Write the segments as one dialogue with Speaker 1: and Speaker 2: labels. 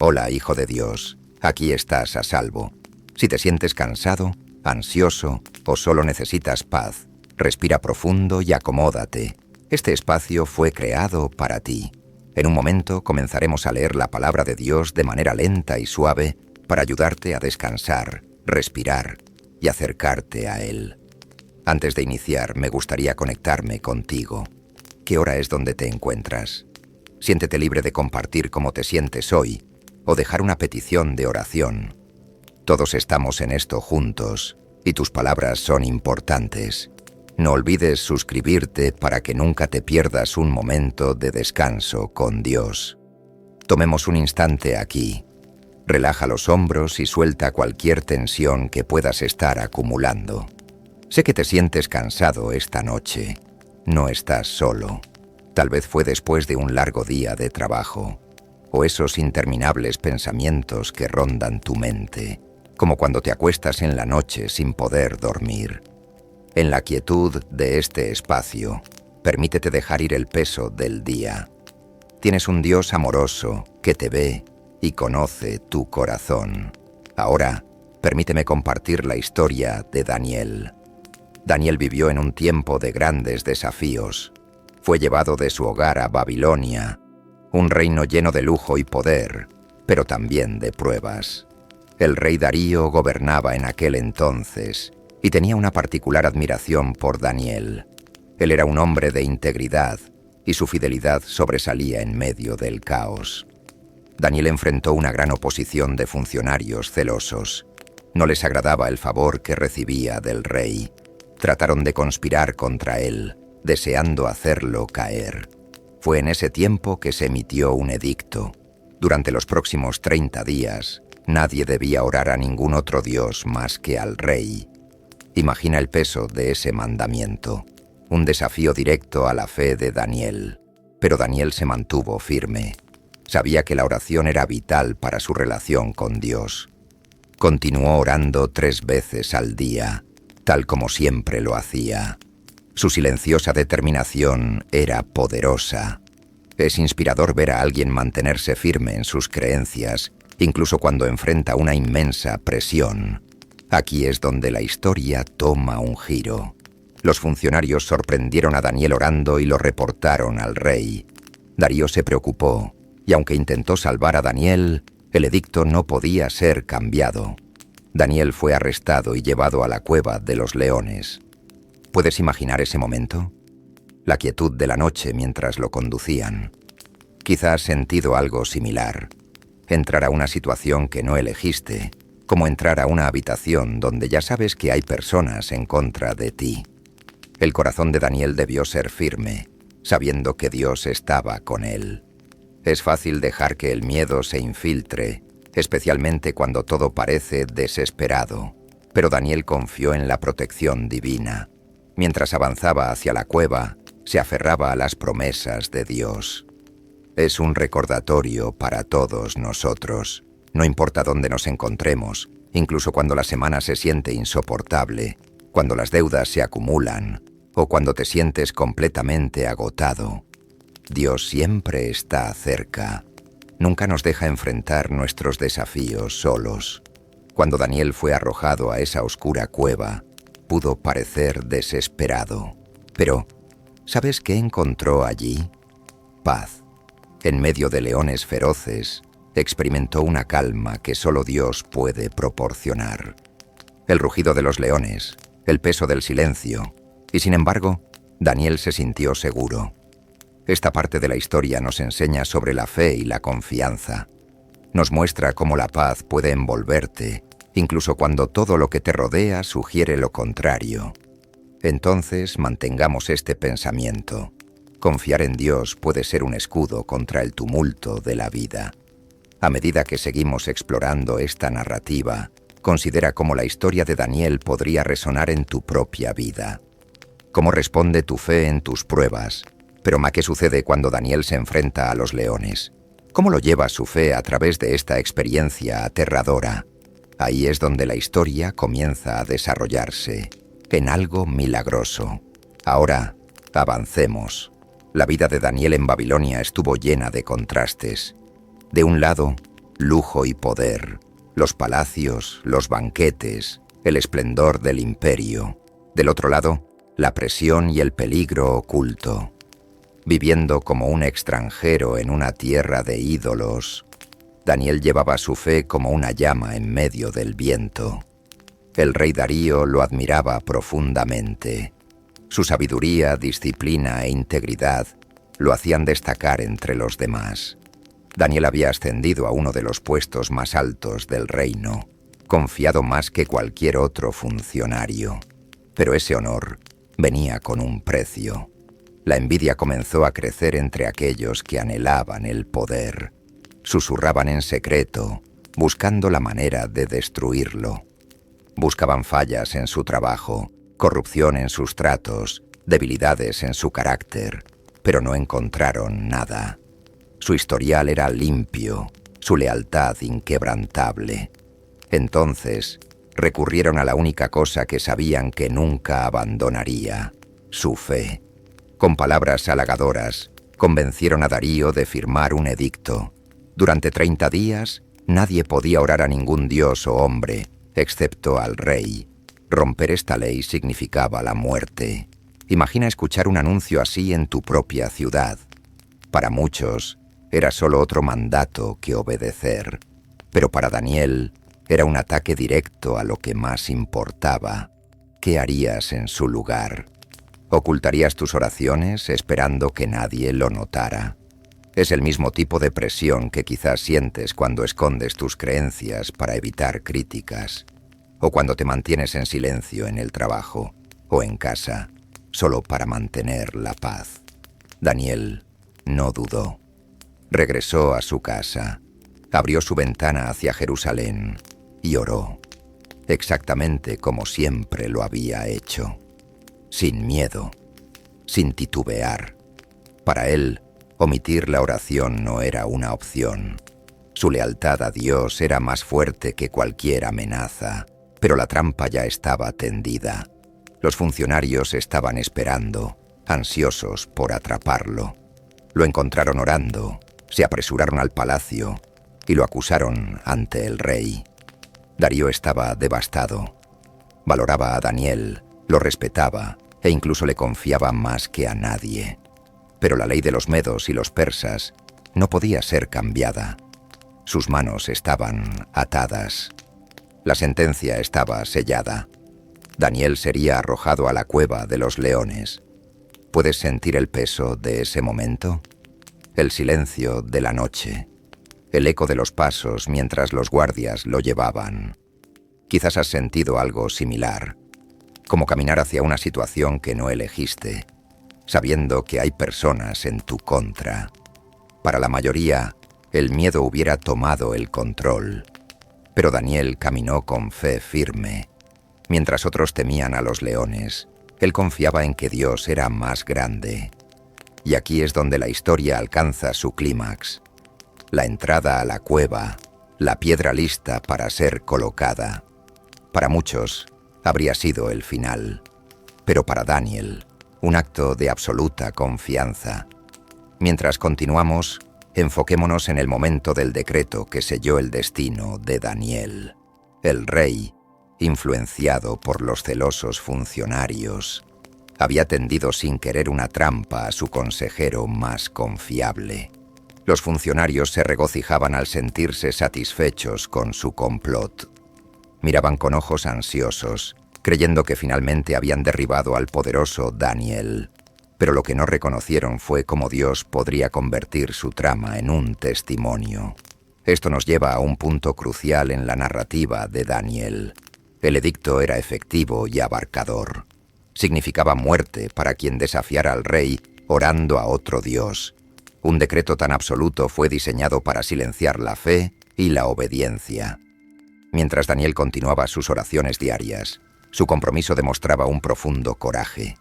Speaker 1: Hola, hijo de Dios, aquí estás a salvo. Si te sientes cansado, ansioso o solo necesitas paz, respira profundo y acomódate. Este espacio fue creado para ti. En un momento comenzaremos a leer la palabra de Dios de manera lenta y suave para ayudarte a descansar, respirar y acercarte a Él. Antes de iniciar, me gustaría conectarme contigo. ¿Qué hora es donde te encuentras? Siéntete libre de compartir cómo te sientes hoy o dejar una petición de oración. Todos estamos en esto juntos y tus palabras son importantes. No olvides suscribirte para que nunca te pierdas un momento de descanso con Dios. Tomemos un instante aquí. Relaja los hombros y suelta cualquier tensión que puedas estar acumulando. Sé que te sientes cansado esta noche. No estás solo. Tal vez fue después de un largo día de trabajo, o esos interminables pensamientos que rondan tu mente, como cuando te acuestas en la noche sin poder dormir. En la quietud de este espacio, permítete dejar ir el peso del día. Tienes un Dios amoroso que te ve y conoce tu corazón. Ahora, permíteme compartir la historia de Daniel. Daniel vivió en un tiempo de grandes desafíos. Fue llevado de su hogar a Babilonia, un reino lleno de lujo y poder, pero también de pruebas. El rey Darío gobernaba en aquel entonces y tenía una particular admiración por Daniel. Él era un hombre de integridad y su fidelidad sobresalía en medio del caos. Daniel enfrentó una gran oposición de funcionarios celosos. No les agradaba el favor que recibía del rey. Trataron de conspirar contra él, deseando hacerlo caer. Fue en ese tiempo que se emitió un edicto. Durante los próximos 30 días, nadie debía orar a ningún otro dios más que al rey. Imagina el peso de ese mandamiento, un desafío directo a la fe de Daniel. Pero Daniel se mantuvo firme. Sabía que la oración era vital para su relación con Dios. Continuó orando 3 veces al día, tal como siempre lo hacía. Su silenciosa determinación era poderosa. Es inspirador ver a alguien mantenerse firme en sus creencias, incluso cuando enfrenta una inmensa presión. Aquí es donde la historia toma un giro. Los funcionarios sorprendieron a Daniel orando y lo reportaron al rey. Darío se preocupó, y aunque intentó salvar a Daniel, el edicto no podía ser cambiado. Daniel fue arrestado y llevado a la cueva de los leones. ¿Puedes imaginar ese momento? La quietud de la noche mientras lo conducían. Quizá has sentido algo similar. Entrar a una situación que no elegiste, como entrar a una habitación donde ya sabes que hay personas en contra de ti. El corazón de Daniel debió ser firme, sabiendo que Dios estaba con él. Es fácil dejar que el miedo se infiltre, especialmente cuando todo parece desesperado. Pero Daniel confió en la protección divina. Mientras avanzaba hacia la cueva, se aferraba a las promesas de Dios. Es un recordatorio para todos nosotros. No importa dónde nos encontremos, incluso cuando la semana se siente insoportable, cuando las deudas se acumulan o cuando te sientes completamente agotado. Dios siempre está cerca. Nunca nos deja enfrentar nuestros desafíos solos. Cuando Daniel fue arrojado a esa oscura cueva, pudo parecer desesperado. Pero, ¿sabes qué encontró allí? Paz. En medio de leones feroces, experimentó una calma que solo Dios puede proporcionar. El rugido de los leones, el peso del silencio, y sin embargo, Daniel se sintió seguro. Esta parte de la historia nos enseña sobre la fe y la confianza. Nos muestra cómo la paz puede envolverte, incluso cuando todo lo que te rodea sugiere lo contrario. Entonces, mantengamos este pensamiento. Confiar en Dios puede ser un escudo contra el tumulto de la vida. A medida que seguimos explorando esta narrativa, considera cómo la historia de Daniel podría resonar en tu propia vida. Cómo responde tu fe en tus pruebas. Pero ¿qué sucede cuando Daniel se enfrenta a los leones? ¿Cómo lo lleva su fe a través de esta experiencia aterradora? Ahí es donde la historia comienza a desarrollarse, en algo milagroso. Ahora, avancemos. La vida de Daniel en Babilonia estuvo llena de contrastes. De un lado, lujo y poder, los palacios, los banquetes, el esplendor del imperio. Del otro lado, la presión y el peligro oculto. Viviendo como un extranjero en una tierra de ídolos, Daniel llevaba su fe como una llama en medio del viento. El rey Darío lo admiraba profundamente. Su sabiduría, disciplina e integridad lo hacían destacar entre los demás. Daniel había ascendido a uno de los puestos más altos del reino, confiado más que cualquier otro funcionario. Pero ese honor venía con un precio. La envidia comenzó a crecer entre aquellos que anhelaban el poder. Susurraban en secreto, buscando la manera de destruirlo. Buscaban fallas en su trabajo, corrupción en sus tratos, debilidades en su carácter, pero no encontraron nada. Su historial era limpio, su lealtad inquebrantable. Entonces, recurrieron a la única cosa que sabían que nunca abandonaría, su fe. Con palabras halagadoras, convencieron a Darío de firmar un edicto. Durante 30 días, nadie podía orar a ningún dios o hombre, excepto al rey. Romper esta ley significaba la muerte. Imagina escuchar un anuncio así en tu propia ciudad. Para muchos, era solo otro mandato que obedecer. Pero para Daniel, era un ataque directo a lo que más importaba. ¿Qué harías en su lugar? ¿Ocultarías tus oraciones esperando que nadie lo notara? Es el mismo tipo de presión que quizás sientes cuando escondes tus creencias para evitar críticas, o cuando te mantienes en silencio en el trabajo o en casa, solo para mantener la paz. Daniel no dudó. Regresó a su casa, abrió su ventana hacia Jerusalén y oró, exactamente como siempre lo había hecho, sin miedo, sin titubear. Para él, omitir la oración no era una opción. Su lealtad a Dios era más fuerte que cualquier amenaza, pero la trampa ya estaba tendida. Los funcionarios estaban esperando, ansiosos por atraparlo. Lo encontraron orando, se apresuraron al palacio y lo acusaron ante el rey. Darío estaba devastado. Valoraba a Daniel, lo respetaba e incluso le confiaba más que a nadie. Pero la ley de los medos y los persas no podía ser cambiada. Sus manos estaban atadas. La sentencia estaba sellada. Daniel sería arrojado a la cueva de los leones. ¿Puedes sentir el peso de ese momento? El silencio de la noche. El eco de los pasos mientras los guardias lo llevaban. Quizás has sentido algo similar, como caminar hacia una situación que no elegiste, sabiendo que hay personas en tu contra. Para la mayoría, el miedo hubiera tomado el control, pero Daniel caminó con fe firme. Mientras otros temían a los leones, él confiaba en que Dios era más grande. Y aquí es donde la historia alcanza su clímax. La entrada a la cueva, la piedra lista para ser colocada. Para muchos, habría sido el final, pero para Daniel, un acto de absoluta confianza. Mientras continuamos, enfoquémonos en el momento del decreto que selló el destino de Daniel. El rey, influenciado por los celosos funcionarios, había tendido sin querer una trampa a su consejero más confiable. Los funcionarios se regocijaban al sentirse satisfechos con su complot. Miraban con ojos ansiosos, creyendo que finalmente habían derribado al poderoso Daniel. Pero lo que no reconocieron fue cómo Dios podría convertir su trama en un testimonio. Esto nos lleva a un punto crucial en la narrativa de Daniel. El edicto era efectivo y abarcador. Significaba muerte para quien desafiara al rey orando a otro dios. Un decreto tan absoluto fue diseñado para silenciar la fe y la obediencia. Mientras Daniel continuaba sus oraciones diarias, su compromiso demostraba un profundo coraje.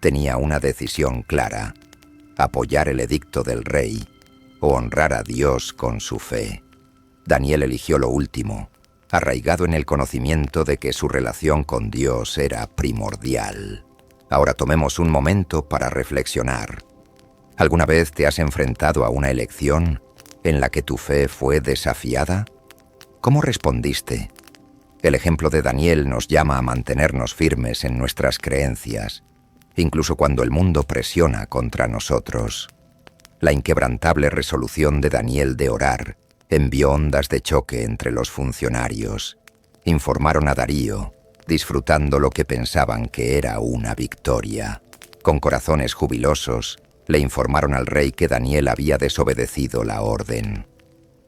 Speaker 1: Tenía una decisión clara: apoyar el edicto del rey o honrar a Dios con su fe. Daniel eligió lo último, arraigado en el conocimiento de que su relación con Dios era primordial. Ahora tomemos un momento para reflexionar. ¿Alguna vez te has enfrentado a una elección en la que tu fe fue desafiada? ¿Cómo respondiste? El ejemplo de Daniel nos llama a mantenernos firmes en nuestras creencias, incluso cuando el mundo presiona contra nosotros. La inquebrantable resolución de Daniel de orar envió ondas de choque entre los funcionarios. Informaron a Darío, disfrutando lo que pensaban que era una victoria. Con corazones jubilosos, le informaron al rey que Daniel había desobedecido la orden.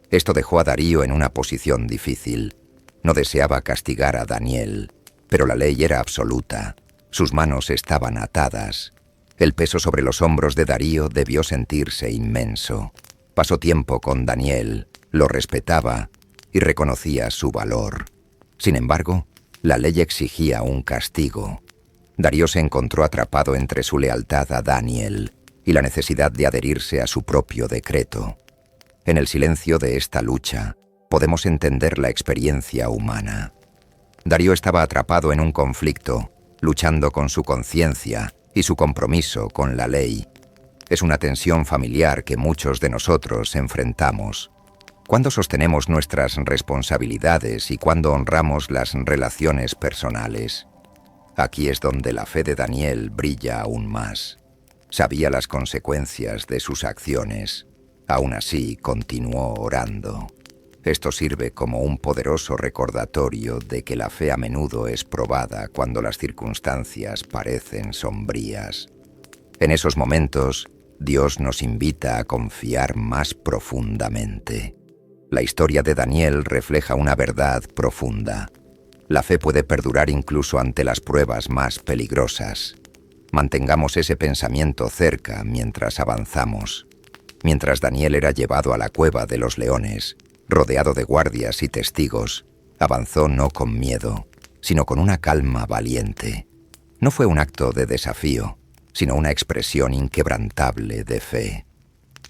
Speaker 1: Esto dejó a Darío en una posición difícil. No deseaba castigar a Daniel, pero la ley era absoluta. Sus manos estaban atadas. El peso sobre los hombros de Darío debió sentirse inmenso. Pasó tiempo con Daniel, lo respetaba y reconocía su valor. Sin embargo, la ley exigía un castigo. Darío se encontró atrapado entre su lealtad a Daniel y la necesidad de adherirse a su propio decreto. En el silencio de esta lucha, podemos entender la experiencia humana. Darío estaba atrapado en un conflicto, luchando con su conciencia y su compromiso con la ley. Es una tensión familiar que muchos de nosotros enfrentamos. ¿Cuándo sostenemos nuestras responsabilidades y cuándo honramos las relaciones personales? Aquí es donde la fe de Daniel brilla aún más. Sabía las consecuencias de sus acciones. Aún así, continuó orando. Esto sirve como un poderoso recordatorio de que la fe a menudo es probada cuando las circunstancias parecen sombrías. En esos momentos, Dios nos invita a confiar más profundamente. La historia de Daniel refleja una verdad profunda. La fe puede perdurar incluso ante las pruebas más peligrosas. Mantengamos ese pensamiento cerca mientras avanzamos. Mientras Daniel era llevado a la cueva de los leones, rodeado de guardias y testigos, avanzó no con miedo, sino con una calma valiente. No fue un acto de desafío, sino una expresión inquebrantable de fe.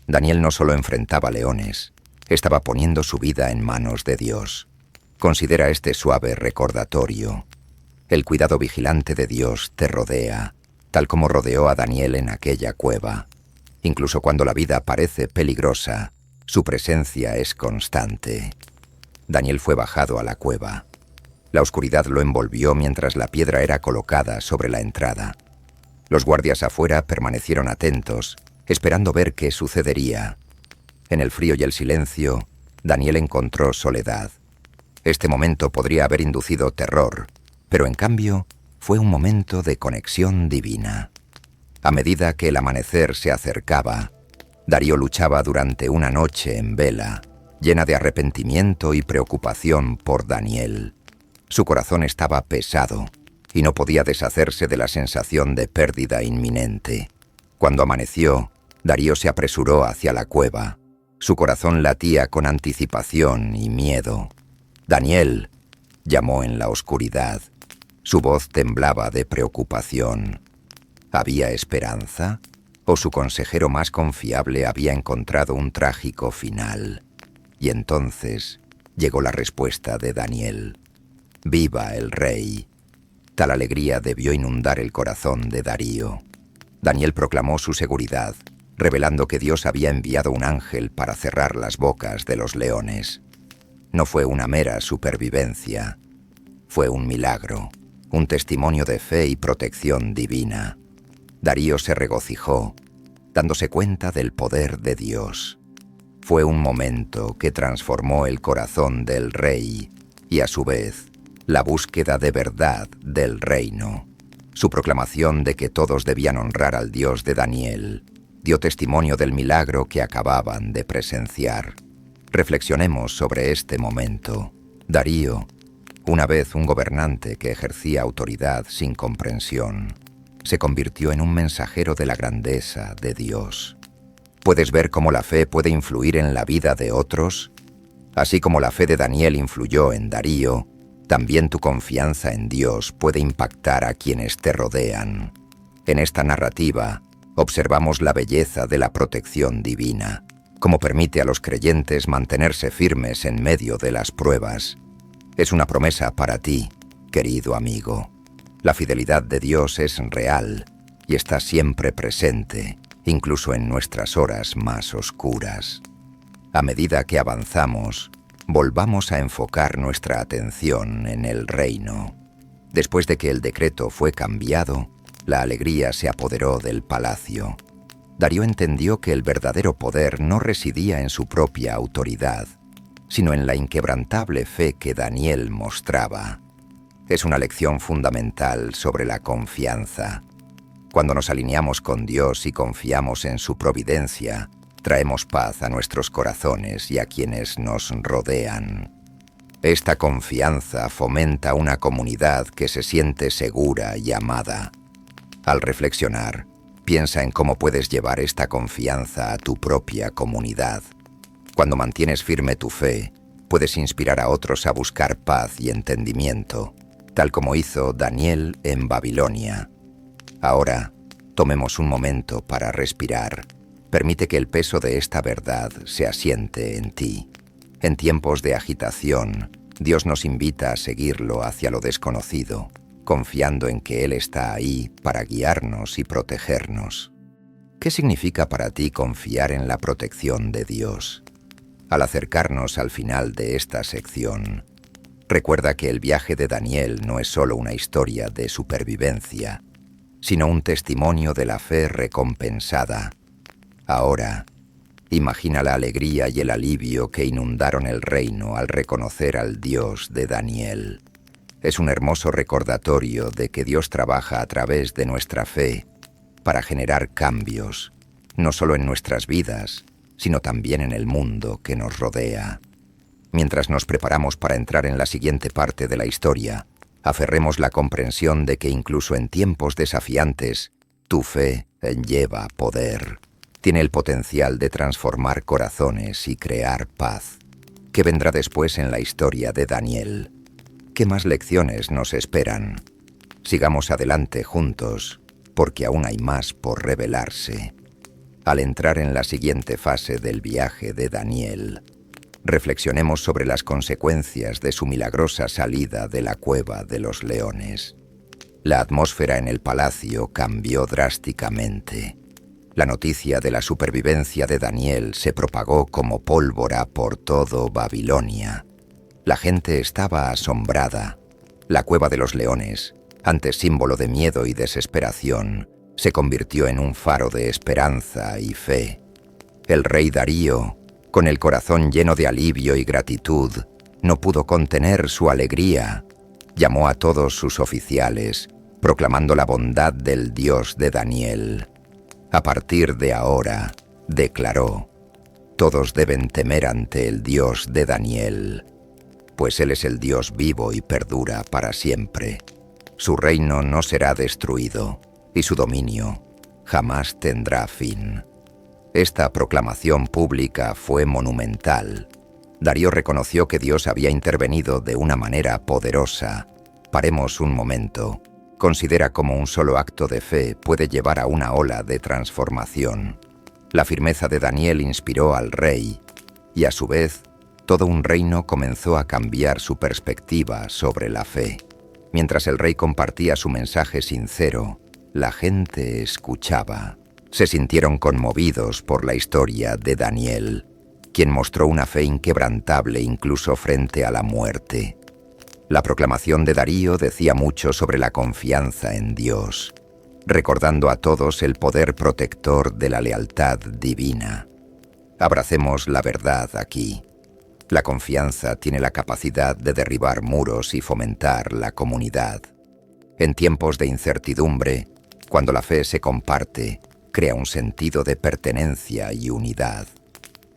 Speaker 1: Daniel no solo enfrentaba leones, estaba poniendo su vida en manos de Dios. Considera este suave recordatorio. El cuidado vigilante de Dios te rodea, tal como rodeó a Daniel en aquella cueva. Incluso cuando la vida parece peligrosa, su presencia es constante. Daniel fue bajado a la cueva. La oscuridad lo envolvió mientras la piedra era colocada sobre la entrada. Los guardias afuera permanecieron atentos, esperando ver qué sucedería. En el frío y el silencio, Daniel encontró soledad. Este momento podría haber inducido terror, pero en cambio fue un momento de conexión divina. A medida que el amanecer se acercaba, Darío luchaba durante una noche en vela, llena de arrepentimiento y preocupación por Daniel. Su corazón estaba pesado y no podía deshacerse de la sensación de pérdida inminente. Cuando amaneció, Darío se apresuró hacia la cueva. Su corazón latía con anticipación y miedo. «Daniel», llamó en la oscuridad. Su voz temblaba de preocupación. ¿Había esperanza? ¿O su consejero más confiable había encontrado un trágico final? Y entonces llegó la respuesta de Daniel. «Viva el rey». Tal alegría debió inundar el corazón de Darío. Daniel proclamó su seguridad, revelando que Dios había enviado un ángel para cerrar las bocas de los leones. No fue una mera supervivencia. Fue un milagro, un testimonio de fe y protección divina. Darío se regocijó, dándose cuenta del poder de Dios. Fue un momento que transformó el corazón del rey y, a su vez, la búsqueda de verdad del reino. Su proclamación de que todos debían honrar al Dios de Daniel dio testimonio del milagro que acababan de presenciar. Reflexionemos sobre este momento. Darío, una vez un gobernante que ejercía autoridad sin comprensión, se convirtió en un mensajero de la grandeza de Dios. ¿Puedes ver cómo la fe puede influir en la vida de otros? Así como la fe de Daniel influyó en Darío, también tu confianza en Dios puede impactar a quienes te rodean. En esta narrativa, observamos la belleza de la protección divina, cómo permite a los creyentes mantenerse firmes en medio de las pruebas. Es una promesa para ti, querido amigo. La fidelidad de Dios es real y está siempre presente, incluso en nuestras horas más oscuras. A medida que avanzamos, volvamos a enfocar nuestra atención en el reino. Después de que el decreto fue cambiado, la alegría se apoderó del palacio. Darío entendió que el verdadero poder no residía en su propia autoridad, sino en la inquebrantable fe que Daniel mostraba. Es una lección fundamental sobre la confianza. Cuando nos alineamos con Dios y confiamos en su providencia, traemos paz a nuestros corazones y a quienes nos rodean. Esta confianza fomenta una comunidad que se siente segura y amada. Al reflexionar, piensa en cómo puedes llevar esta confianza a tu propia comunidad. Cuando mantienes firme tu fe, puedes inspirar a otros a buscar paz y entendimiento, tal como hizo Daniel en Babilonia. Ahora, tomemos un momento para respirar. Permite que el peso de esta verdad se asiente en ti. En tiempos de agitación, Dios nos invita a seguirlo hacia lo desconocido, confiando en que Él está ahí para guiarnos y protegernos. ¿Qué significa para ti confiar en la protección de Dios? Al acercarnos al final de esta sección, recuerda que el viaje de Daniel no es solo una historia de supervivencia, sino un testimonio de la fe recompensada. Ahora, imagina la alegría y el alivio que inundaron el reino al reconocer al Dios de Daniel. Es un hermoso recordatorio de que Dios trabaja a través de nuestra fe para generar cambios, no solo en nuestras vidas, sino también en el mundo que nos rodea. Mientras nos preparamos para entrar en la siguiente parte de la historia, aferremos la comprensión de que incluso en tiempos desafiantes, tu fe lleva poder. Tiene el potencial de transformar corazones y crear paz. ¿Qué vendrá después en la historia de Daniel? ¿Qué más lecciones nos esperan? Sigamos adelante juntos, porque aún hay más por revelarse. Al entrar en la siguiente fase del viaje de Daniel, reflexionemos sobre las consecuencias de su milagrosa salida de la cueva de los leones. La atmósfera en el palacio cambió drásticamente. La noticia de la supervivencia de Daniel se propagó como pólvora por todo Babilonia. La gente estaba asombrada. La cueva de los leones, antes símbolo de miedo y desesperación, se convirtió en un faro de esperanza y fe. El rey Darío, con el corazón lleno de alivio y gratitud, no pudo contener su alegría. Llamó a todos sus oficiales, proclamando la bondad del Dios de Daniel. A partir de ahora, declaró, todos deben temer ante el Dios de Daniel, pues Él es el Dios vivo y perdura para siempre. Su reino no será destruido, y su dominio jamás tendrá fin. Esta proclamación pública fue monumental. Darío reconoció que Dios había intervenido de una manera poderosa. Paremos un momento. Considera cómo un solo acto de fe puede llevar a una ola de transformación. La firmeza de Daniel inspiró al rey, y a su vez, todo un reino comenzó a cambiar su perspectiva sobre la fe. Mientras el rey compartía su mensaje sincero, la gente escuchaba. Se sintieron conmovidos por la historia de Daniel, quien mostró una fe inquebrantable incluso frente a la muerte. La proclamación de Darío decía mucho sobre la confianza en Dios, recordando a todos el poder protector de la lealtad divina. Abracemos la verdad aquí. La confianza tiene la capacidad de derribar muros y fomentar la comunidad. En tiempos de incertidumbre, cuando la fe se comparte, crea un sentido de pertenencia y unidad.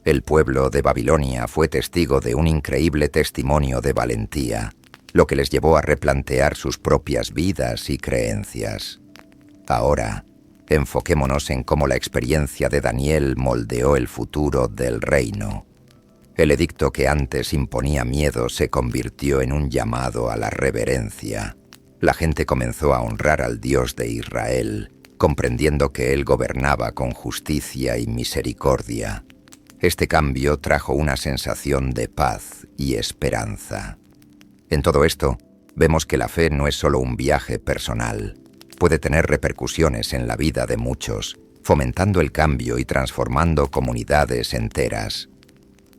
Speaker 1: El pueblo de Babilonia fue testigo de un increíble testimonio de valentía, lo que les llevó a replantear sus propias vidas y creencias. Ahora, enfoquémonos en cómo la experiencia de Daniel moldeó el futuro del reino. El edicto que antes imponía miedo se convirtió en un llamado a la reverencia. La gente comenzó a honrar al Dios de Israel, comprendiendo que Él gobernaba con justicia y misericordia. Este cambio trajo una sensación de paz y esperanza. En todo esto, vemos que la fe no es solo un viaje personal. Puede tener repercusiones en la vida de muchos, fomentando el cambio y transformando comunidades enteras.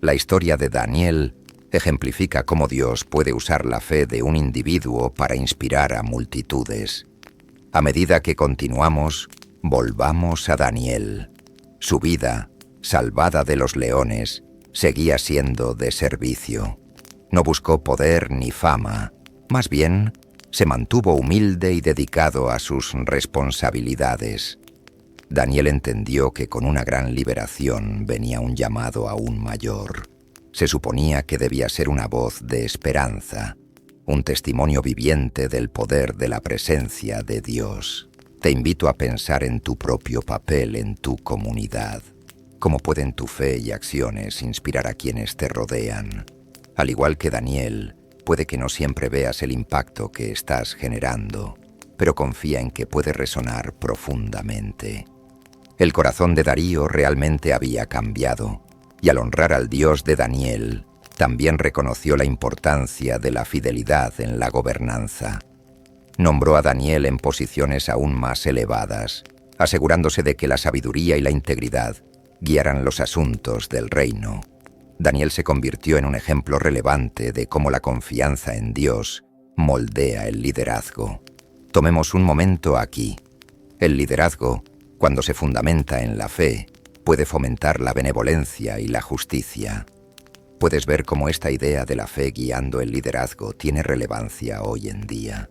Speaker 1: La historia de Daniel ejemplifica cómo Dios puede usar la fe de un individuo para inspirar a multitudes. A medida que continuamos, volvamos a Daniel. Su vida, salvada de los leones, seguía siendo de servicio. No buscó poder ni fama, más bien se mantuvo humilde y dedicado a sus responsabilidades. Daniel entendió que con una gran liberación venía un llamado aún mayor. Se suponía que debía ser una voz de esperanza, un testimonio viviente del poder de la presencia de Dios. Te invito a pensar en tu propio papel en tu comunidad. ¿Cómo pueden tu fe y acciones inspirar a quienes te rodean? Al igual que Daniel, puede que no siempre veas el impacto que estás generando, pero confía en que puede resonar profundamente. El corazón de Darío realmente había cambiado, y al honrar al Dios de Daniel, también reconoció la importancia de la fidelidad en la gobernanza. Nombró a Daniel en posiciones aún más elevadas, asegurándose de que la sabiduría y la integridad guiaran los asuntos del reino. Daniel se convirtió en un ejemplo relevante de cómo la confianza en Dios moldea el liderazgo. Tomemos un momento aquí. El liderazgo, cuando se fundamenta en la fe, puede fomentar la benevolencia y la justicia. Puedes ver cómo esta idea de la fe guiando el liderazgo tiene relevancia hoy en día.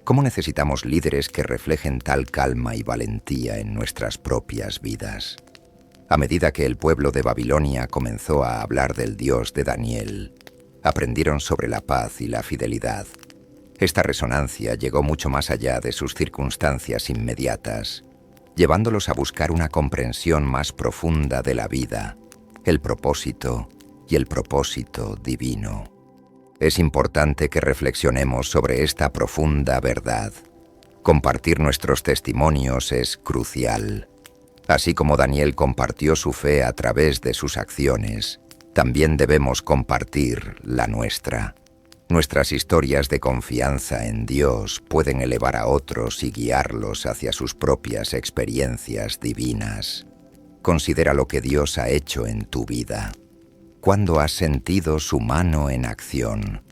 Speaker 1: ¿Cómo necesitamos líderes que reflejen tal calma y valentía en nuestras propias vidas? A medida que el pueblo de Babilonia comenzó a hablar del Dios de Daniel, aprendieron sobre la paz y la fidelidad. Esta resonancia llegó mucho más allá de sus circunstancias inmediatas, llevándolos a buscar una comprensión más profunda de la vida, el propósito y el propósito divino. Es importante que reflexionemos sobre esta profunda verdad. Compartir nuestros testimonios es crucial. Así como Daniel compartió su fe a través de sus acciones, también debemos compartir la nuestra. Nuestras historias de confianza en Dios pueden elevar a otros y guiarlos hacia sus propias experiencias divinas. Considera lo que Dios ha hecho en tu vida. ¿Cuándo has sentido su mano en acción?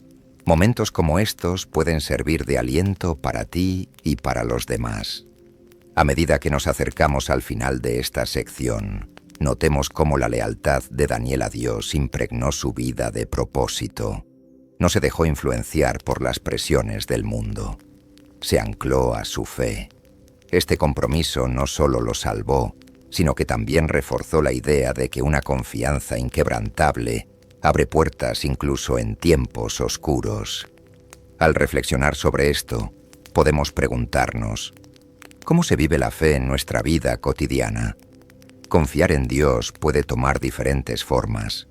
Speaker 1: Momentos como estos pueden servir de aliento para ti y para los demás. A medida que nos acercamos al final de esta sección, notemos cómo la lealtad de Daniel a Dios impregnó su vida de propósito. No se dejó influenciar por las presiones del mundo. Se ancló a su fe. Este compromiso no solo lo salvó, sino que también reforzó la idea de que una confianza inquebrantable abre puertas incluso en tiempos oscuros. Al reflexionar sobre esto, podemos preguntarnos: ¿cómo se vive la fe en nuestra vida cotidiana? Confiar en Dios puede tomar diferentes formas,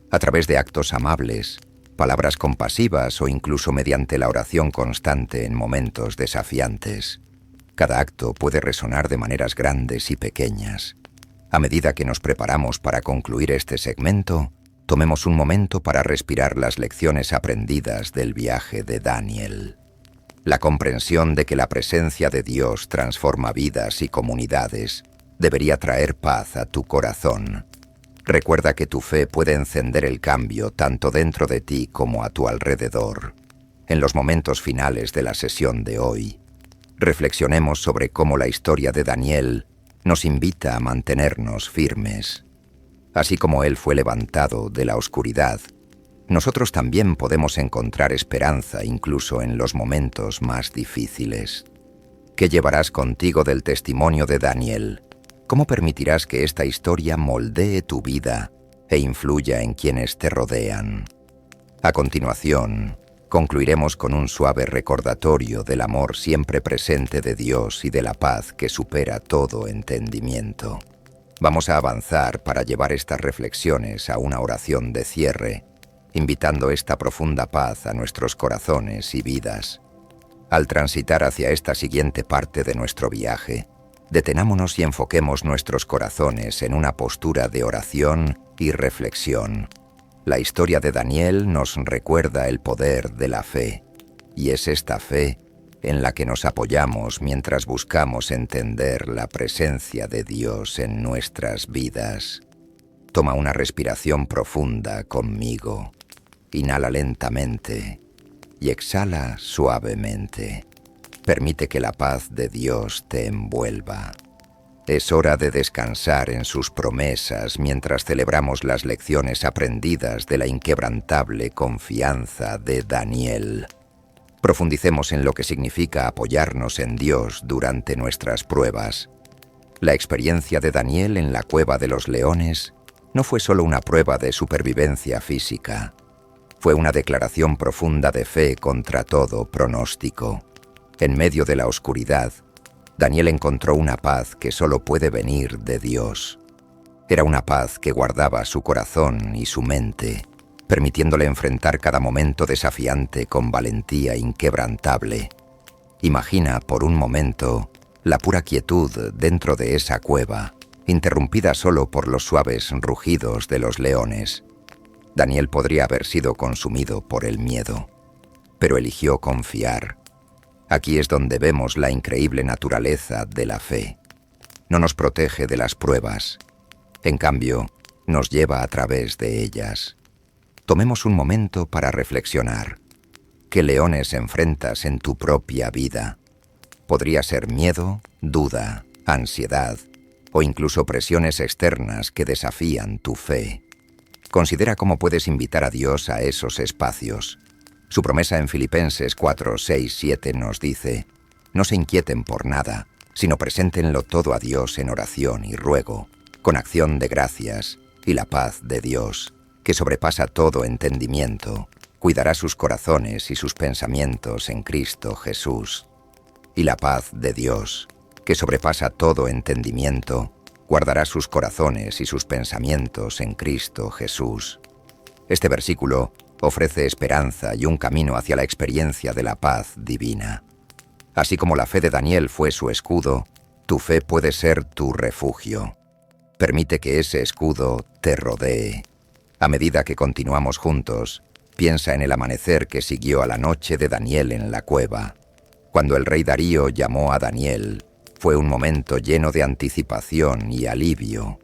Speaker 1: a través de actos amables, palabras compasivas o incluso mediante la oración constante en momentos desafiantes. Cada acto puede resonar de maneras grandes y pequeñas. A medida que nos preparamos para concluir este segmento, tomemos un momento para respirar las lecciones aprendidas del viaje de Daniel. La comprensión de que la presencia de Dios transforma vidas y comunidades debería traer paz a tu corazón. Recuerda que tu fe puede encender el cambio tanto dentro de ti como a tu alrededor. En los momentos finales de la sesión de hoy, reflexionemos sobre cómo la historia de Daniel nos invita a mantenernos firmes. Así como él fue levantado de la oscuridad, nosotros también podemos encontrar esperanza incluso en los momentos más difíciles. ¿Qué llevarás contigo del testimonio de Daniel? ¿Cómo permitirás que esta historia moldee tu vida e influya en quienes te rodean? A continuación, concluiremos con un suave recordatorio del amor siempre presente de Dios y de la paz que supera todo entendimiento. Vamos a avanzar para llevar estas reflexiones a una oración de cierre, invitando esta profunda paz a nuestros corazones y vidas. Al transitar hacia esta siguiente parte de nuestro viaje, detenámonos y enfoquemos nuestros corazones en una postura de oración y reflexión. La historia de Daniel nos recuerda el poder de la fe, y es esta fe en la que nos apoyamos mientras buscamos entender la presencia de Dios en nuestras vidas. Toma una respiración profunda conmigo. Inhala lentamente y exhala suavemente. Permite que la paz de Dios te envuelva. Es hora de descansar en sus promesas mientras celebramos las lecciones aprendidas de la inquebrantable confianza de Daniel. Profundicemos en lo que significa apoyarnos en Dios durante nuestras pruebas. La experiencia de Daniel en la cueva de los leones no fue solo una prueba de supervivencia física. Fue una declaración profunda de fe contra todo pronóstico. En medio de la oscuridad, Daniel encontró una paz que solo puede venir de Dios. Era una paz que guardaba su corazón y su mente, permitiéndole enfrentar cada momento desafiante con valentía inquebrantable. Imagina por un momento la pura quietud dentro de esa cueva, interrumpida solo por los suaves rugidos de los leones. Daniel podría haber sido consumido por el miedo, pero eligió confiar. Aquí es donde vemos la increíble naturaleza de la fe. No nos protege de las pruebas. En cambio, nos lleva a través de ellas. Tomemos un momento para reflexionar. ¿Qué leones enfrentas en tu propia vida? Podría ser miedo, duda, ansiedad o incluso presiones externas que desafían tu fe. Considera cómo puedes invitar a Dios a esos espacios. Su promesa en Filipenses 4, 6, 7 nos dice: no se inquieten por nada, sino preséntenlo todo a Dios en oración y ruego, con acción de gracias, y la paz de Dios, que sobrepasa todo entendimiento, cuidará sus corazones y sus pensamientos en Cristo Jesús. Y la paz de Dios, que sobrepasa todo entendimiento, guardará sus corazones y sus pensamientos en Cristo Jesús. Este versículo ofrece esperanza y un camino hacia la experiencia de la paz divina. Así como la fe de Daniel fue su escudo, tu fe puede ser tu refugio. Permite que ese escudo te rodee. A medida que continuamos juntos, piensa en el amanecer que siguió a la noche de Daniel en la cueva. Cuando el rey Darío llamó a Daniel, fue un momento lleno de anticipación y alivio.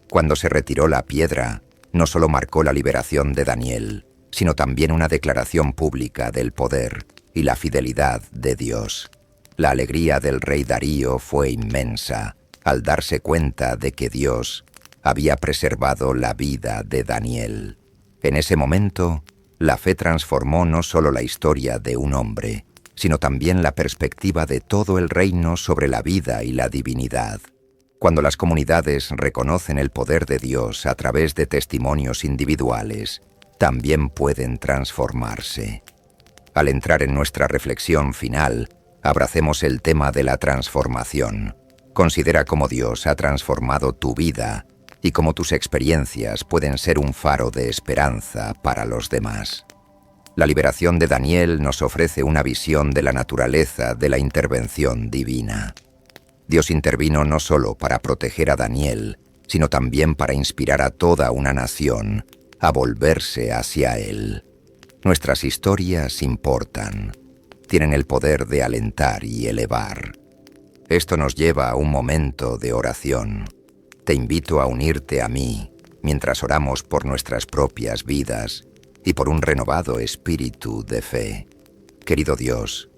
Speaker 1: Cuando se retiró la piedra, no solo marcó la liberación de Daniel, sino también una declaración pública del poder y la fidelidad de Dios. La alegría del rey Darío fue inmensa al darse cuenta de que Dios había preservado la vida de Daniel. En ese momento, la fe transformó no solo la historia de un hombre, sino también la perspectiva de todo el reino sobre la vida y la divinidad. Cuando las comunidades reconocen el poder de Dios a través de testimonios individuales, también pueden transformarse. Al entrar en nuestra reflexión final, abracemos el tema de la transformación. Considera cómo Dios ha transformado tu vida y cómo tus experiencias pueden ser un faro de esperanza para los demás. La liberación de Daniel nos ofrece una visión de la naturaleza de la intervención divina. Dios intervino no solo para proteger a Daniel, sino también para inspirar a toda una nación a volverse hacia Él. Nuestras historias importan, tienen el poder de alentar y elevar. Esto nos lleva a un momento de oración. Te invito a unirte a mí mientras oramos por nuestras propias vidas y por un renovado espíritu de fe. Querido Dios,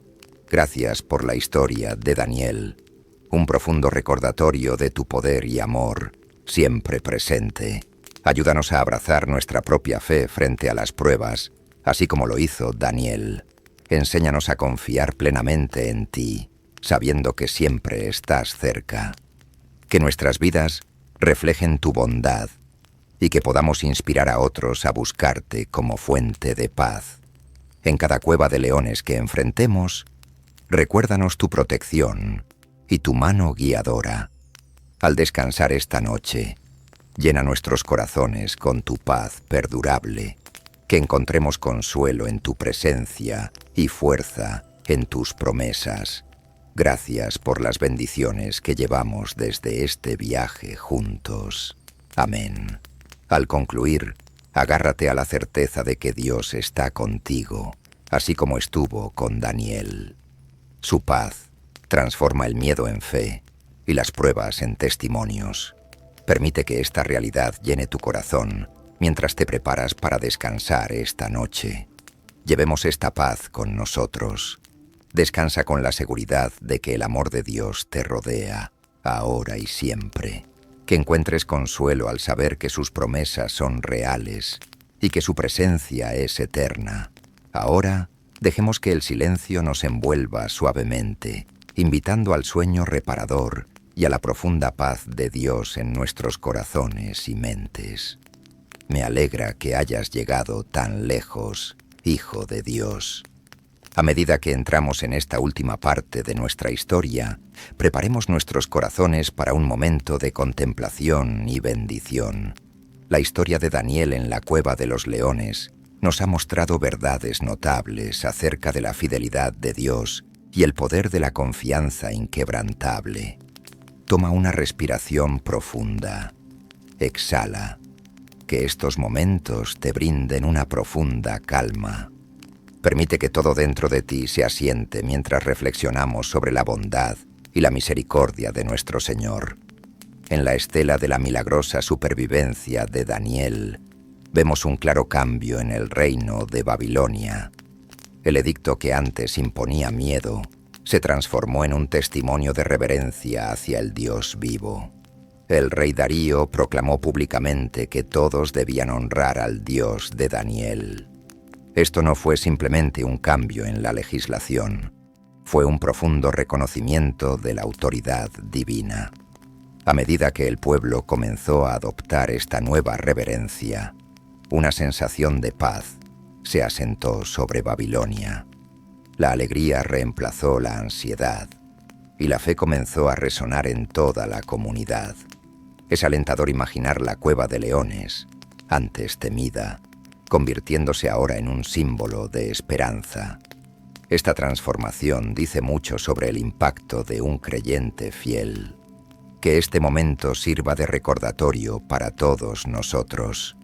Speaker 1: gracias por la historia de Daniel, un profundo recordatorio de tu poder y amor, siempre presente. Ayúdanos a abrazar nuestra propia fe frente a las pruebas, así como lo hizo Daniel. Enséñanos a confiar plenamente en ti, sabiendo que siempre estás cerca. Que nuestras vidas reflejen tu bondad y que podamos inspirar a otros a buscarte como fuente de paz. En cada cueva de leones que enfrentemos, recuérdanos tu protección y tu mano guiadora. Al descansar esta noche, llena nuestros corazones con tu paz perdurable, que encontremos consuelo en tu presencia y fuerza en tus promesas. Gracias por las bendiciones que llevamos desde este viaje juntos. Amén. Al concluir, agárrate a la certeza de que Dios está contigo, así como estuvo con Daniel. Su paz transforma el miedo en fe y las pruebas en testimonios. Permite que esta realidad llene tu corazón mientras te preparas para descansar esta noche. Llevemos esta paz con nosotros. Descansa con la seguridad de que el amor de Dios te rodea, ahora y siempre. Que encuentres consuelo al saber que sus promesas son reales y que su presencia es eterna. Ahora, dejemos que el silencio nos envuelva suavemente, invitando al sueño reparador y a la profunda paz de Dios en nuestros corazones y mentes. Me alegra que hayas llegado tan lejos, Hijo de Dios. A medida que entramos en esta última parte de nuestra historia, preparemos nuestros corazones para un momento de contemplación y bendición. La historia de Daniel en la cueva de los leones nos ha mostrado verdades notables acerca de la fidelidad de Dios y el poder de la confianza inquebrantable. Toma una respiración profunda. Exhala. Que estos momentos te brinden una profunda calma. Permite que todo dentro de ti se asiente mientras reflexionamos sobre la bondad y la misericordia de nuestro Señor. En la estela de la milagrosa supervivencia de Daniel, vemos un claro cambio en el reino de Babilonia. El edicto que antes imponía miedo se transformó en un testimonio de reverencia hacia el Dios vivo. El rey Darío proclamó públicamente que todos debían honrar al Dios de Daniel. Esto no fue simplemente un cambio en la legislación, fue un profundo reconocimiento de la autoridad divina. A medida que el pueblo comenzó a adoptar esta nueva reverencia, una sensación de paz se asentó sobre Babilonia. La alegría reemplazó la ansiedad y la fe comenzó a resonar en toda la comunidad. Es alentador imaginar la cueva de leones, antes temida, convirtiéndose ahora en un símbolo de esperanza. Esta transformación dice mucho sobre el impacto de un creyente fiel. Que este momento sirva de recordatorio para todos nosotros.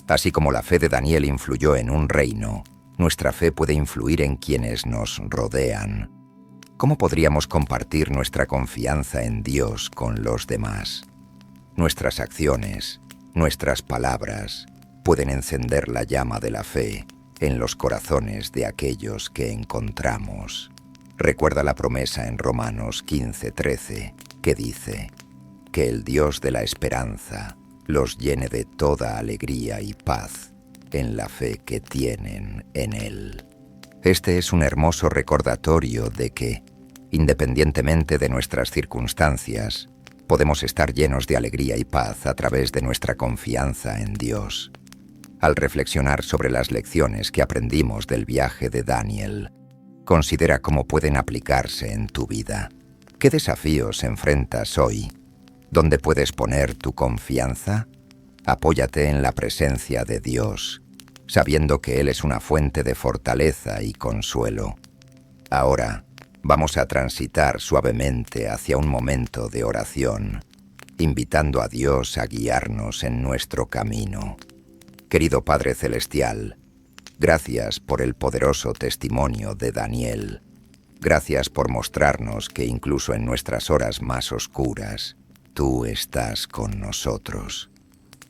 Speaker 1: Así como la fe de Daniel influyó en un reino, nuestra fe puede influir en quienes nos rodean. ¿Cómo podríamos compartir nuestra confianza en Dios con los demás? Nuestras acciones, nuestras palabras, pueden encender la llama de la fe en los corazones de aquellos que encontramos. Recuerda la promesa en Romanos 15:13, que dice: que el Dios de la esperanza los llene de toda alegría y paz en la fe que tienen en Él. Este es un hermoso recordatorio de que, independientemente de nuestras circunstancias, podemos estar llenos de alegría y paz a través de nuestra confianza en Dios. Al reflexionar sobre las lecciones que aprendimos del viaje de Daniel, considera cómo pueden aplicarse en tu vida. ¿Qué desafíos enfrentas hoy? ¿Dónde puedes poner tu confianza? Apóyate en la presencia de Dios, sabiendo que Él es una fuente de fortaleza y consuelo. Ahora, vamos a transitar suavemente hacia un momento de oración, invitando a Dios a guiarnos en nuestro camino. Querido Padre Celestial, gracias por el poderoso testimonio de Daniel. Gracias por mostrarnos que incluso en nuestras horas más oscuras, tú estás con nosotros.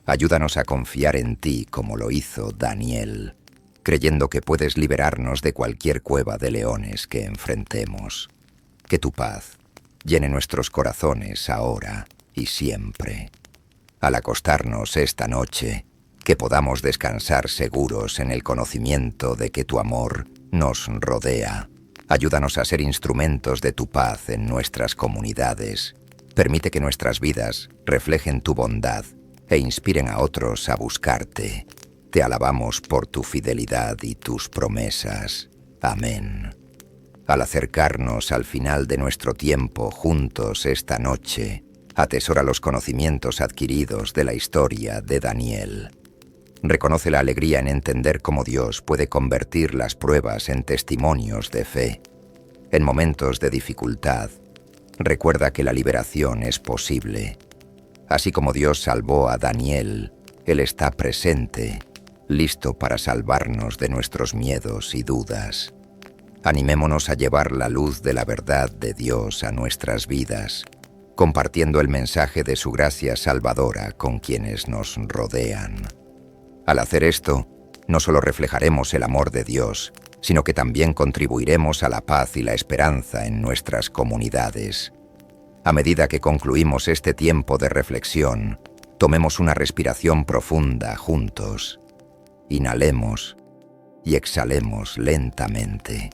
Speaker 1: Ayúdanos a confiar en ti como lo hizo Daniel, creyendo que puedes liberarnos de cualquier cueva de leones que enfrentemos. Que tu paz llene nuestros corazones ahora y siempre. Al acostarnos esta noche, que podamos descansar seguros en el conocimiento de que tu amor nos rodea. Ayúdanos a ser instrumentos de tu paz en nuestras comunidades. Permite que nuestras vidas reflejen tu bondad e inspiren a otros a buscarte. Te alabamos por tu fidelidad y tus promesas. Amén. Al acercarnos al final de nuestro tiempo juntos esta noche, atesora los conocimientos adquiridos de la historia de Daniel. Reconoce la alegría en entender cómo Dios puede convertir las pruebas en testimonios de fe. En momentos de dificultad, recuerda que la liberación es posible. Así como Dios salvó a Daniel, Él está presente, listo para salvarnos de nuestros miedos y dudas. Animémonos a llevar la luz de la verdad de Dios a nuestras vidas, compartiendo el mensaje de su gracia salvadora con quienes nos rodean. Al hacer esto, no solo reflejaremos el amor de Dios, sino que también contribuiremos a la paz y la esperanza en nuestras comunidades. A medida que concluimos este tiempo de reflexión, tomemos una respiración profunda juntos. Inhalemos y exhalemos lentamente.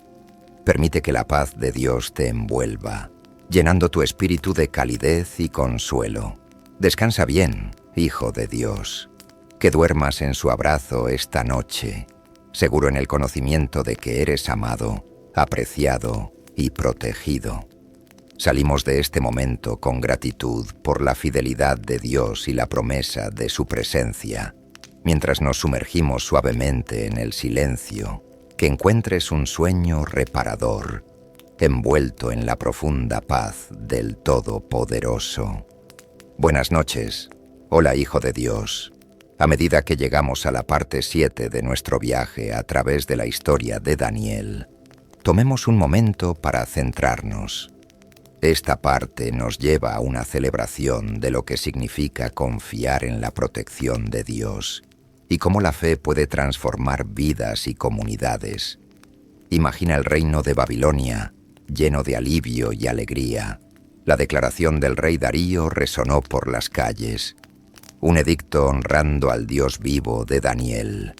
Speaker 1: Permite que la paz de Dios te envuelva, llenando tu espíritu de calidez y consuelo. Descansa bien, Hijo de Dios. Que duermas en su abrazo esta noche, seguro en el conocimiento de que eres amado, apreciado y protegido. Salimos de este momento con gratitud por la fidelidad de Dios y la promesa de su presencia. Mientras nos sumergimos suavemente en el silencio, que encuentres un sueño reparador, envuelto en la profunda paz del Todopoderoso. Buenas noches. Hola, Hijo de Dios. A medida que llegamos a la parte 7 de nuestro viaje a través de la historia de Daniel, tomemos un momento para centrarnos. Esta parte nos lleva a una celebración de lo que significa confiar en la protección de Dios y cómo la fe puede transformar vidas y comunidades. Imagina el reino de Babilonia, lleno de alivio y alegría. La declaración del rey Darío resonó por las calles, un edicto honrando al Dios vivo de Daniel.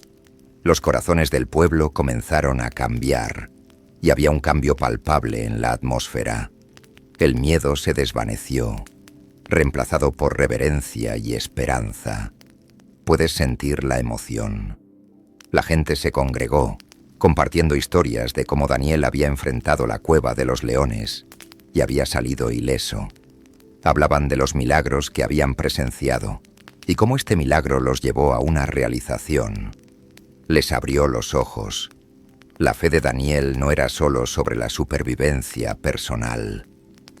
Speaker 1: Los corazones del pueblo comenzaron a cambiar, y había un cambio palpable en la atmósfera. El miedo se desvaneció, reemplazado por reverencia y esperanza. Puedes sentir la emoción. La gente se congregó, compartiendo historias de cómo Daniel había enfrentado la cueva de los leones y había salido ileso. Hablaban de los milagros que habían presenciado y cómo este milagro los llevó a una realización. Les abrió los ojos. La fe de Daniel no era solo sobre la supervivencia personal.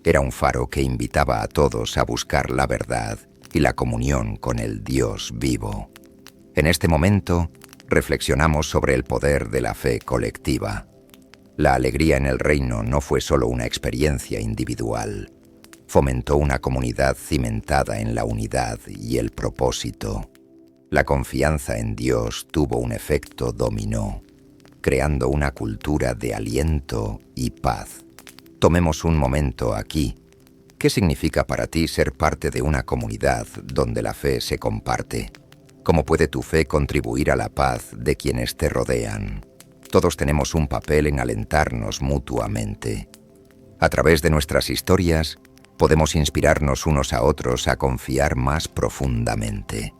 Speaker 1: Era un faro que invitaba a todos a buscar la verdad y la comunión con el Dios vivo. En este momento, reflexionamos sobre el poder de la fe colectiva. La alegría en el reino no fue solo una experiencia individual. Fomentó una comunidad cimentada en la unidad y el propósito. La confianza en Dios tuvo un efecto dominó, creando una cultura de aliento y paz. Tomemos un momento aquí. ¿Qué significa para ti ser parte de una comunidad donde la fe se comparte? ¿Cómo puede tu fe contribuir a la paz de quienes te rodean? Todos tenemos un papel en alentarnos mutuamente. A través de nuestras historias, podemos inspirarnos unos a otros a confiar más profundamente.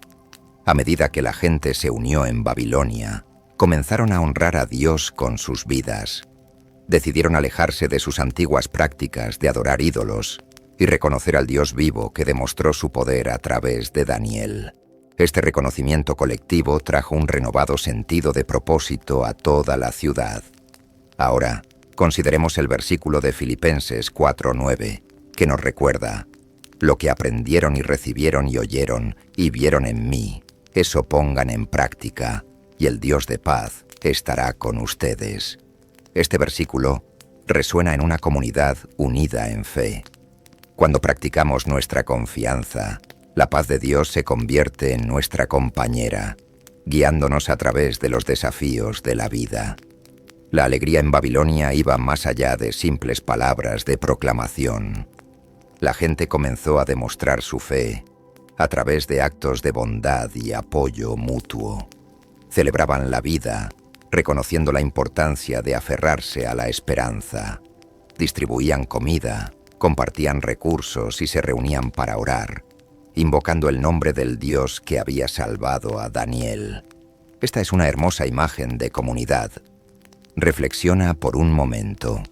Speaker 1: A medida que la gente se unió en Babilonia, comenzaron a honrar a Dios con sus vidas. Decidieron alejarse de sus antiguas prácticas de adorar ídolos y reconocer al Dios vivo que demostró su poder a través de Daniel. Este reconocimiento colectivo trajo un renovado sentido de propósito a toda la ciudad. Ahora, consideremos el versículo de Filipenses 4:9, que nos recuerda: lo que aprendieron y recibieron y oyeron y vieron en mí, eso pongan en práctica, y el Dios de paz estará con ustedes. Este versículo resuena en una comunidad unida en fe. Cuando practicamos nuestra confianza, la paz de Dios se convierte en nuestra compañera, guiándonos a través de los desafíos de la vida. La alegría en Babilonia iba más allá de simples palabras de proclamación. La gente comenzó a demostrar su fe a través de actos de bondad y apoyo mutuo. Celebraban la vida, reconociendo la importancia de aferrarse a la esperanza. Distribuían comida, compartían recursos y se reunían para orar, invocando el nombre del Dios que había salvado a Daniel. Esta es una hermosa imagen de comunidad. Reflexiona por un momento.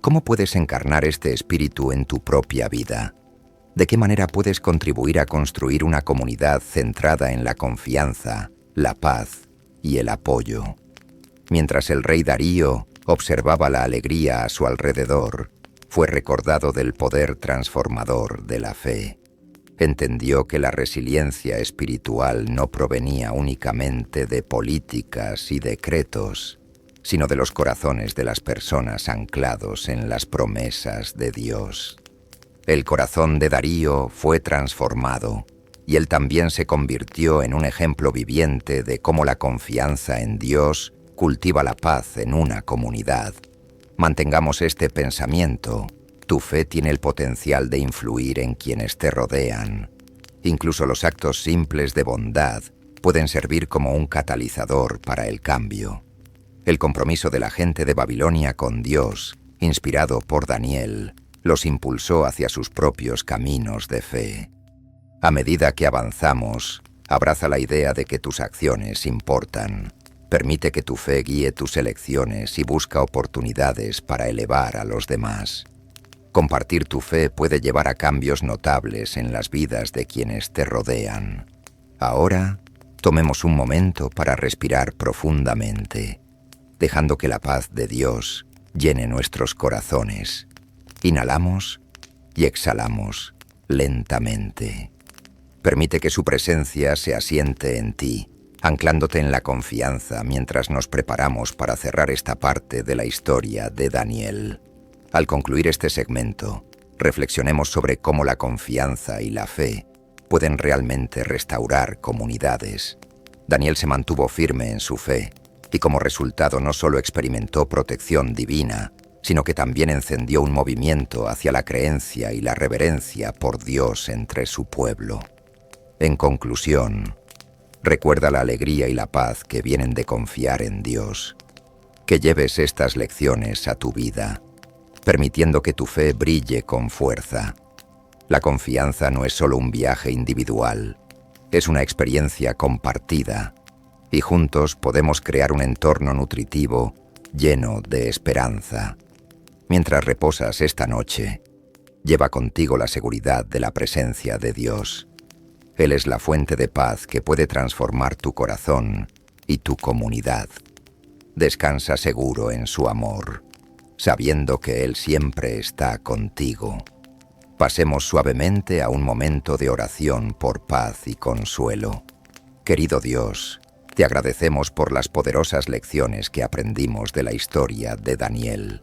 Speaker 1: ¿Cómo puedes encarnar este espíritu en tu propia vida? ¿De qué manera puedes contribuir a construir una comunidad centrada en la confianza, la paz y el apoyo? Mientras el rey Darío observaba la alegría a su alrededor, fue recordado del poder transformador de la fe. Entendió que la resiliencia espiritual no provenía únicamente de políticas y decretos, sino de los corazones de las personas anclados en las promesas de Dios. El corazón de Darío fue transformado, y él también se convirtió en un ejemplo viviente de cómo la confianza en Dios cultiva la paz en una comunidad. Mantengamos este pensamiento. Tu fe tiene el potencial de influir en quienes te rodean. Incluso los actos simples de bondad pueden servir como un catalizador para el cambio. El compromiso de la gente de Babilonia con Dios, inspirado por Daniel, los impulsó hacia sus propios caminos de fe. A medida que avanzamos, abraza la idea de que tus acciones importan. Permite que tu fe guíe tus elecciones y busca oportunidades para elevar a los demás. Compartir tu fe puede llevar a cambios notables en las vidas de quienes te rodean. Ahora, tomemos un momento para respirar profundamente, dejando que la paz de Dios llene nuestros corazones. Inhalamos y exhalamos lentamente. Permite que su presencia se asiente en ti, anclándote en la confianza mientras nos preparamos para cerrar esta parte de la historia de Daniel. Al concluir este segmento, reflexionemos sobre cómo la confianza y la fe pueden realmente restaurar comunidades. Daniel se mantuvo firme en su fe y como resultado no solo experimentó protección divina, sino que también encendió un movimiento hacia la creencia y la reverencia por Dios entre su pueblo. En conclusión, recuerda la alegría y la paz que vienen de confiar en Dios. Que lleves estas lecciones a tu vida, permitiendo que tu fe brille con fuerza. La confianza no es solo un viaje individual, es una experiencia compartida, y juntos podemos crear un entorno nutritivo lleno de esperanza. Mientras reposas esta noche, lleva contigo la seguridad de la presencia de Dios. Él es la fuente de paz que puede transformar tu corazón y tu comunidad. Descansa seguro en su amor, sabiendo que Él siempre está contigo. Pasemos suavemente a un momento de oración por paz y consuelo. Querido Dios, te agradecemos por las poderosas lecciones que aprendimos de la historia de Daniel.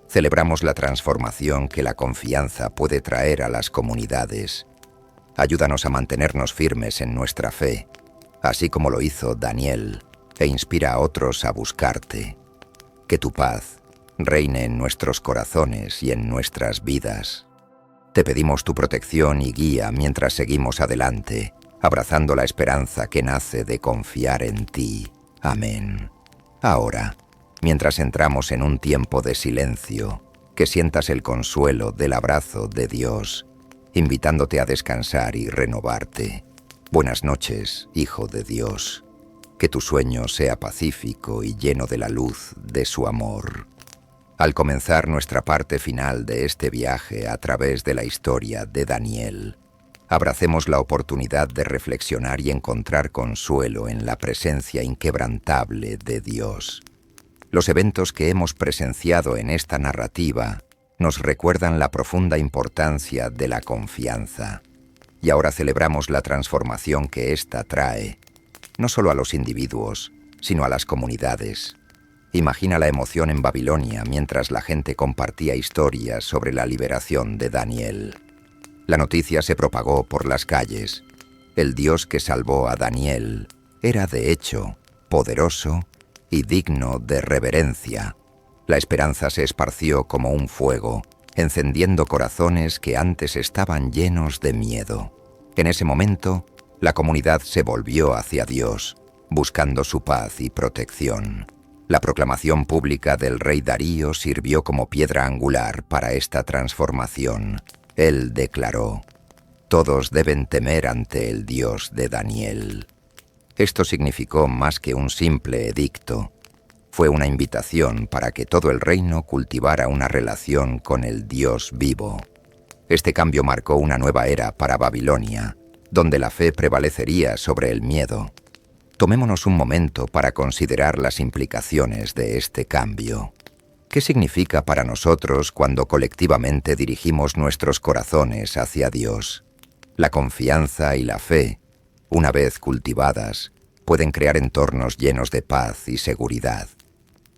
Speaker 1: Celebramos la transformación que la confianza puede traer a las comunidades. Ayúdanos a mantenernos firmes en nuestra fe, así como lo hizo Daniel, e inspira a otros a buscarte. Que tu paz reine en nuestros corazones y en nuestras vidas. Te pedimos tu protección y guía mientras seguimos adelante, abrazando la esperanza que nace de confiar en ti. Amén. Ahora, mientras entramos en un tiempo de silencio, que sientas el consuelo del abrazo de Dios, invitándote a descansar y renovarte. Buenas noches, Hijo de Dios. Que tu sueño sea pacífico y lleno de la luz de su amor. Al comenzar nuestra parte final de este viaje a través de la historia de Daniel, abracemos la oportunidad de reflexionar y encontrar consuelo en la presencia inquebrantable de Dios. Los eventos que hemos presenciado en esta narrativa nos recuerdan la profunda importancia de la confianza, y ahora celebramos la transformación que ésta trae, no solo a los individuos, sino a las comunidades. Imagina la emoción en Babilonia mientras la gente compartía historias sobre la liberación de Daniel. La noticia se propagó por las calles. El Dios que salvó a Daniel era, de hecho, poderoso y digno de reverencia. La esperanza se esparció como un fuego, encendiendo corazones que antes estaban llenos de miedo. En ese momento, la comunidad se volvió hacia Dios, buscando su paz y protección. La proclamación pública del rey Darío sirvió como piedra angular para esta transformación. Él declaró: «Todos deben temer ante el Dios de Daniel». Esto significó más que un simple edicto. Fue una invitación para que todo el reino cultivara una relación con el Dios vivo. Este cambio marcó una nueva era para Babilonia, donde la fe prevalecería sobre el miedo. Tomémonos un momento para considerar las implicaciones de este cambio. ¿Qué significa para nosotros cuando colectivamente dirigimos nuestros corazones hacia Dios? La confianza y la fe, una vez cultivadas, pueden crear entornos llenos de paz y seguridad.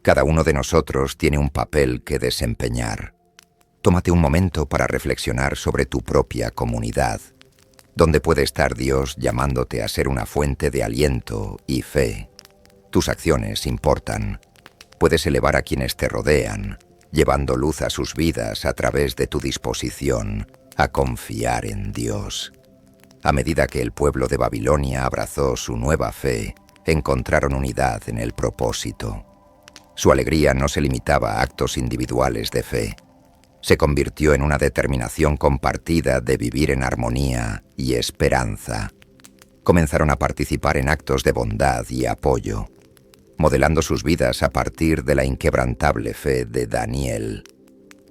Speaker 1: Cada uno de nosotros tiene un papel que desempeñar. tómate un momento para reflexionar sobre tu propia comunidad. ¿Dónde puede estar Dios llamándote a ser una fuente de aliento y fe? Tus acciones importan. Puedes elevar a quienes te rodean, llevando luz a sus vidas a través de tu disposición a confiar en Dios. A medida que el pueblo de Babilonia abrazó su nueva fe, encontraron unidad en el propósito. Su alegría no se limitaba a actos individuales de fe. Se convirtió en una determinación compartida de vivir en armonía y esperanza. Comenzaron a participar en actos de bondad y apoyo, modelando sus vidas a partir de la inquebrantable fe de Daniel.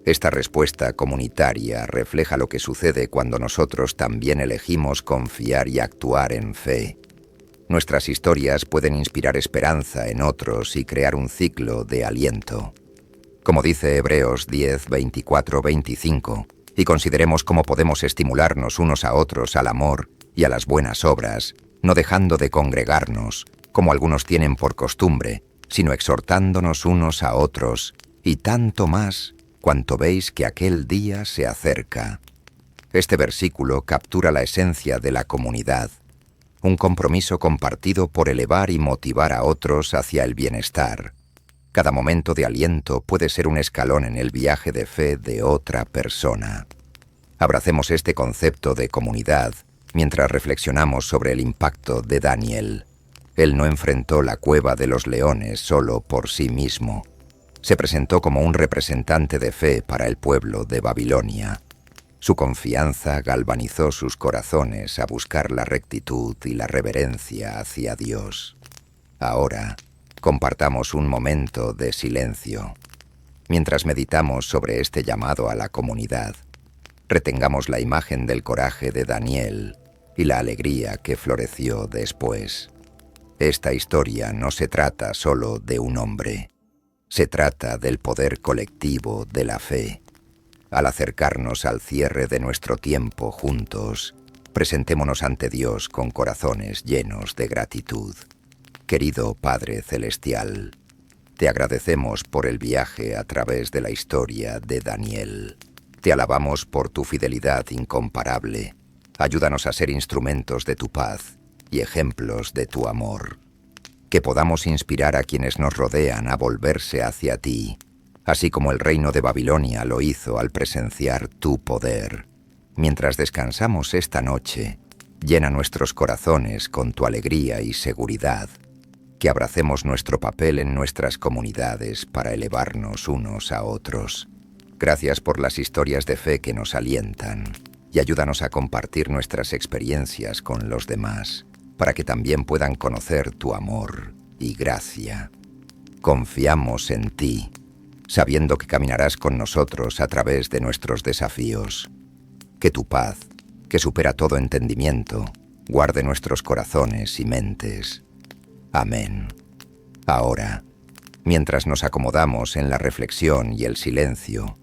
Speaker 1: Esta respuesta comunitaria refleja lo que sucede cuando nosotros también elegimos confiar y actuar en fe. Nuestras historias pueden inspirar esperanza en otros y crear un ciclo de aliento. Como dice Hebreos 10, 24, 25, y consideremos cómo podemos estimularnos unos a otros al amor y a las buenas obras, no dejando de congregarnos, como algunos tienen por costumbre, sino exhortándonos unos a otros, y tanto más cuanto veis que aquel día se acerca. Este versículo captura la esencia de la comunidad, un compromiso compartido por elevar y motivar a otros hacia el bienestar. Cada momento de aliento puede ser un escalón en el viaje de fe de otra persona. Abracemos este concepto de comunidad mientras reflexionamos sobre el impacto de Daniel. Él no enfrentó la cueva de los leones solo por sí mismo. Se presentó como un representante de fe para el pueblo de Babilonia. Su confianza galvanizó sus corazones a buscar la rectitud y la reverencia hacia Dios. Ahora, compartamos un momento de silencio. Mientras meditamos sobre este llamado a la comunidad, retengamos la imagen del coraje de Daniel y la alegría que floreció después. Esta historia no se trata solo de un hombre. Se trata del poder colectivo de la fe. Al acercarnos al cierre de nuestro tiempo juntos, presentémonos ante Dios con corazones llenos de gratitud. Querido Padre Celestial, te agradecemos por el viaje a través de la historia de Daniel. Te alabamos por tu fidelidad incomparable. Ayúdanos a ser instrumentos de tu paz y ejemplos de tu amor. Que podamos inspirar a quienes nos rodean a volverse hacia ti, así como el reino de Babilonia lo hizo al presenciar tu poder. Mientras descansamos esta noche, llena nuestros corazones con tu alegría y seguridad. Que abracemos nuestro papel en nuestras comunidades para elevarnos unos a otros. Gracias por las historias de fe que nos alientan y ayúdanos a compartir nuestras experiencias con los demás, para que también puedan conocer tu amor y gracia. Confiamos en ti, sabiendo que caminarás con nosotros a través de nuestros desafíos. Que tu paz, que supera todo entendimiento, guarde nuestros corazones y mentes. Amén. Ahora, mientras nos acomodamos en la reflexión y el silencio,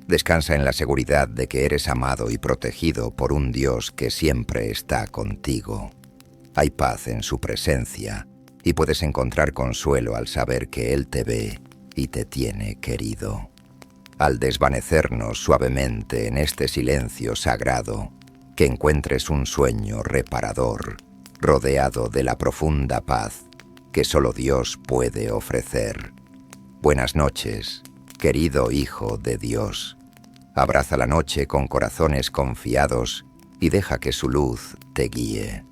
Speaker 1: descansa en la seguridad de que eres amado y protegido por un Dios que siempre está contigo. Hay paz en su presencia y puedes encontrar consuelo al saber que Él te ve y te tiene querido. Al desvanecernos suavemente en este silencio sagrado, que encuentres un sueño reparador, rodeado de la profunda paz que solo Dios puede ofrecer. Buenas noches, querido Hijo de Dios. Abraza la noche con corazones confiados y deja que su luz te guíe.